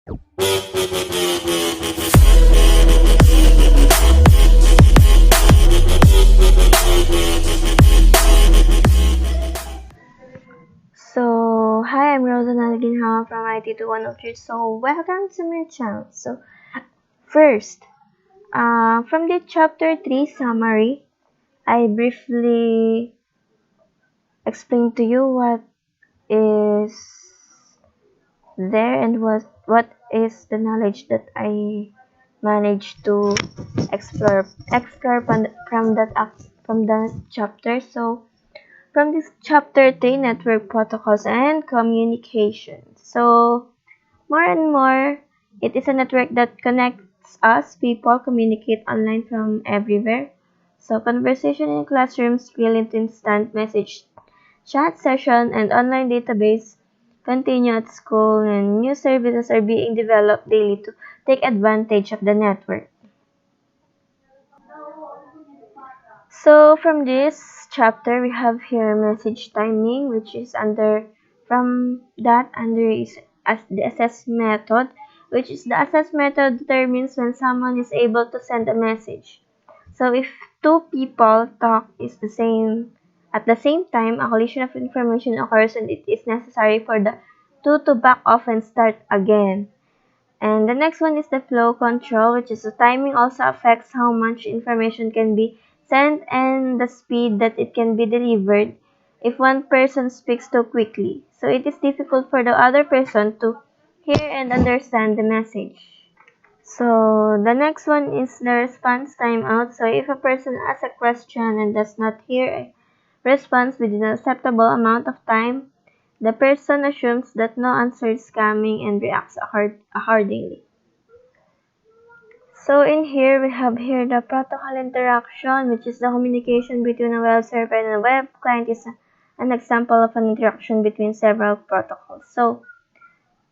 So, hi, I'm Rosanna Ginhawa from IT2103. So, welcome to my channel. So, first, from the chapter 3 summary, I briefly explain to you what is there and what is the knowledge that I managed to explore from that chapter. So, from this chapter 3, network protocols and communication. So, more and more, it is a network that connects us. People communicate online from everywhere. So, conversation in classrooms spill into instant message chat session and online database continue at school, and new services are being developed daily to take advantage of the network. So from this chapter, we have here message timing, which is under, from that under is as the assess method, which is the assess method determines when someone is able to send a message. So if two people talk is the same at the same time, a collision of information occurs and it is necessary for the two to back off and start again. And the next one is the flow control, which is the timing also affects how much information can be sent and the speed that it can be delivered if one person speaks too quickly. So it is difficult for the other person to hear and understand the message. So the next one is the response timeout. So if a person asks a question and does not hear a response within an acceptable amount of time, the person assumes that no answer is coming and reacts accordingly. So in here, we have here the protocol interaction, which is the communication between a web server and a web client is an example of an interaction between several protocols. So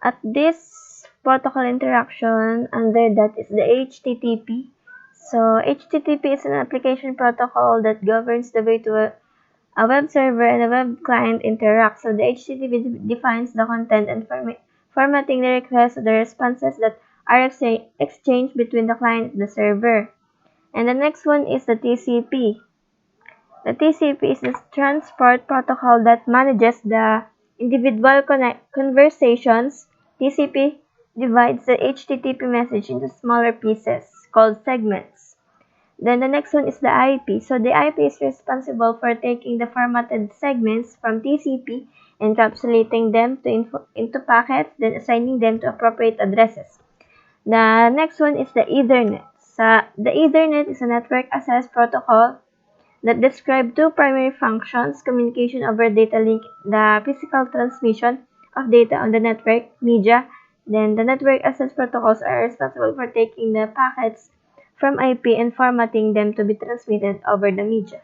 at this protocol interaction, under that is the HTTP. So HTTP is an application protocol that governs the way to a web server and a web client interact. So the HTTP defines the content and formatting the requests or the responses that are exchanged between the client and the server. And the next one is the TCP. The TCP is the transport protocol that manages the individual conversations. TCP divides the HTTP message into smaller pieces called segments. Then the next one is the IP. So the IP is responsible for taking the formatted segments from TCP, encapsulating them into packets, then assigning them to appropriate addresses. The next one is the Ethernet. The Ethernet is a network access protocol that describes two primary functions: communication over data link, the physical transmission of data on the network media. Then the network access protocols are responsible for taking the packets from IP and formatting them to be transmitted over the media.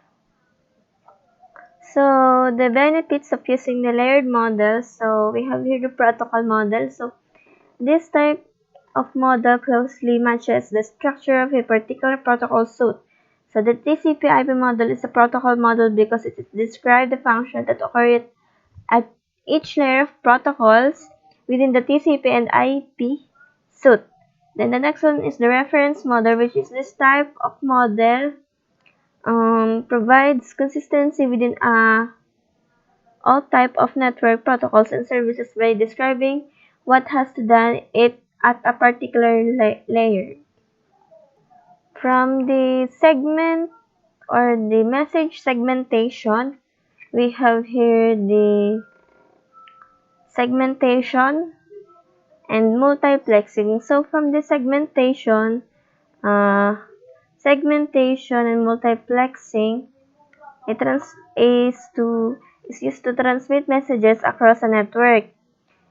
So the benefits of using the layered model. So we have here the protocol model. So this type of model closely matches the structure of a particular protocol suite. So the TCP/IP model is a protocol model because it describes the functions that occur at each layer of protocols within the TCP and IP suite. Then the next one is the reference model, which is this type of model provides consistency within all type of network protocols and services by describing what has to done it at a particular layer. From the segment or the message segmentation, we have here the segmentation and multiplexing. So from the segmentation and multiplexing, is used to transmit messages across a network.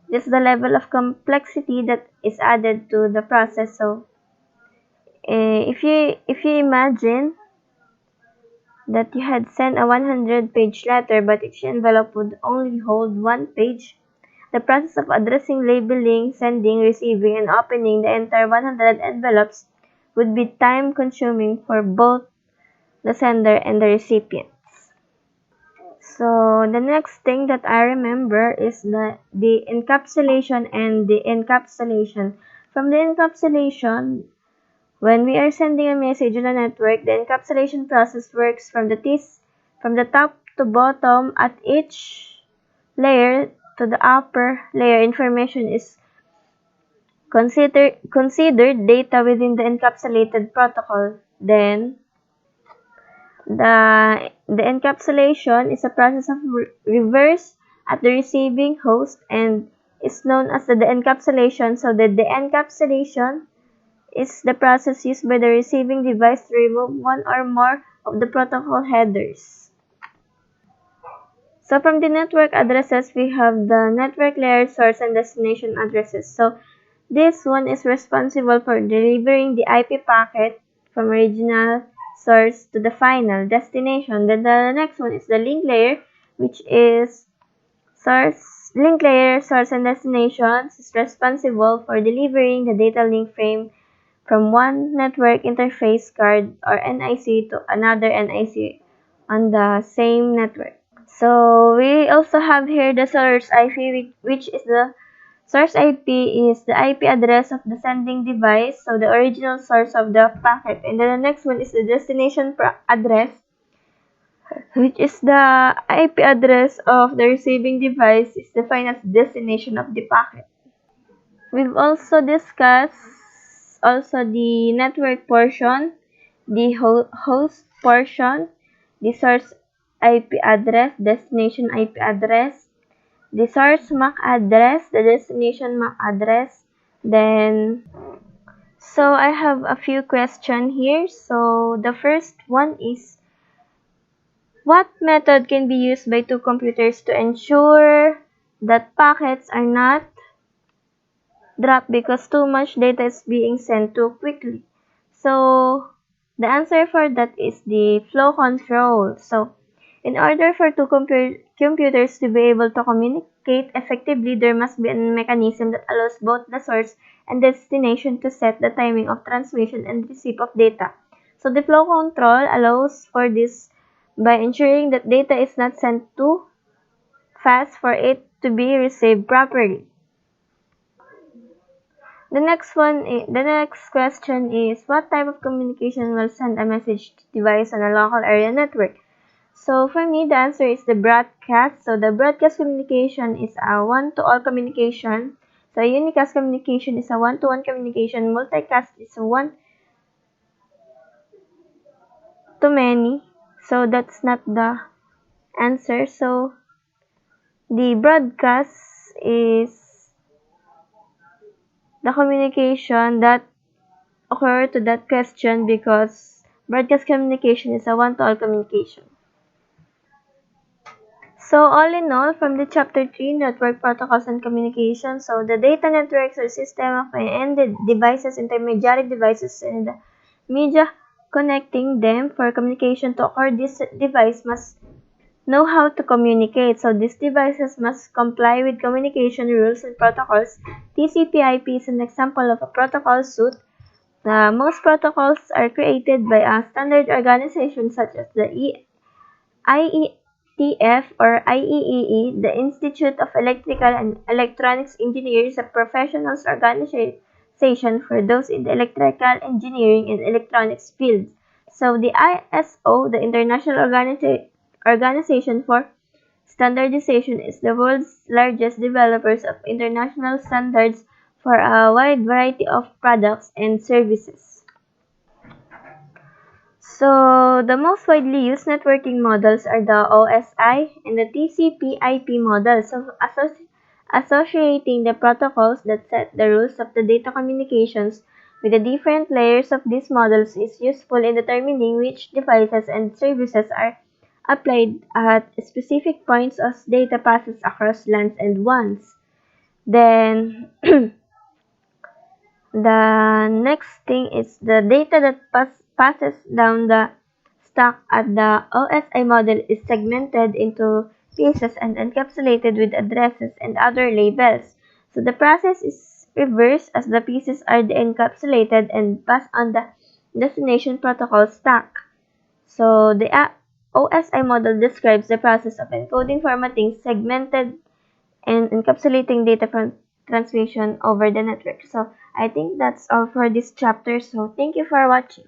This is the level of complexity that is added to the process. So if you imagine that you had sent a 100-page letter, but each envelope would only hold one page, the process of addressing, labeling, sending, receiving, and opening the entire 100 envelopes would be time-consuming for both the sender and the recipient. So the next thing that I remember is the encapsulation and the encapsulation. From the encapsulation, when we are sending a message on a network, the encapsulation process works from the top to bottom. At each layer to the upper layer, information is considered data within the encapsulated protocol. Then the encapsulation is a process of reverse at the receiving host and is known as the encapsulation. So the encapsulation is the process used by the receiving device to remove one or more of the protocol headers. So from the network addresses, we have the network layer source and destination addresses. So this one is responsible for delivering the IP packet from original source to the final destination. Then the next one is the link layer, which is link layer, source and destinations is responsible for delivering the data link frame from one network interface card or NIC to another NIC on the same network. So we also have here the source IP, which is the source IP is the IP address of the sending device, so the original source of the packet. And then the next one is the destination address, which is the IP address of the receiving device, is the final destination of the packet. We've also discussed the network portion, the host portion, the source IP address, destination IP address, the source MAC address, the destination MAC address. Then, so I have a few questions here. So the first one is, what method can be used by two computers to ensure that packets are not dropped because too much data is being sent too quickly? So the answer for that is the flow control. So in order for two computers to be able to communicate effectively, there must be a mechanism that allows both the source and destination to set the timing of transmission and receipt of data. So the flow control allows for this by ensuring that data is not sent too fast for it to be received properly. The next question is, what type of communication will send a message to device on a local area network? So for me, the answer is the broadcast. So the broadcast communication is a one-to-all communication. So unicast communication is a one-to-one communication. Multicast is a one-to-many. So that's not the answer. So the broadcast is the communication that occur to that question because broadcast communication is a one-to-all communication. So all in all, from the chapter 3, network protocols and communication, so the data networks are system of ended devices, intermediary devices, and the media connecting them. For communication to occur, this device must know how to communicate. So these devices must comply with communication rules and protocols. TCP/IP is an example of a protocol suite. Most protocols are created by a standard organization such as the IETF or IEEE, the Institute of Electrical and Electronics Engineers, a professionals organization for those in the electrical engineering and electronics fields. So the ISO, the International Organization for Standardization, is the world's largest developers of international standards for a wide variety of products and services. So the most widely used networking models are the OSI and the TCP/IP models. So associating the protocols that set the rules of the data communications with the different layers of these models is useful in determining which devices and services are applied at specific points as data passes across LANs and WANs. Then the next thing is the data that passes down the stack at the OSI model is segmented into pieces and encapsulated with addresses and other labels. So the process is reversed as the pieces are encapsulated and passed on the destination protocol stack. So the OSI model describes the process of encoding, formatting, segmented, and encapsulating data from transmission over the network. So I think that's all for this chapter. So thank you for watching.